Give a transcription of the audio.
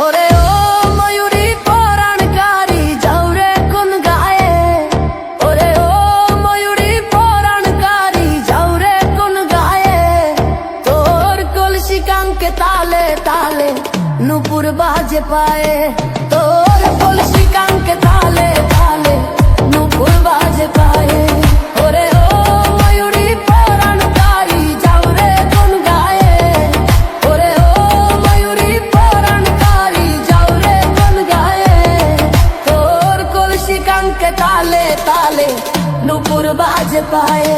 ওরে ও ময়ূরী পরাণকারী যাও রে কোন গায়ে, ওরে ও ময়ূরী পরাণকারী যাও রে কোন গায়ে, তোর কলসি কাঙ্কে তালে তালে নুপুর বাজে পায়ে, তোর কলসি কাঙ্কে তালে তালে নুপুর বাজে পায়ে। ওরে ও ময়ূরী পরাণকারী যাও রে কোন গায়ে, ওরে ও ময়ূরী পরাণকারী যাও রে কোন গায়ে, তোর কলসি কাঙ্কে তালে তালে নুপুর বাজে পায়ে।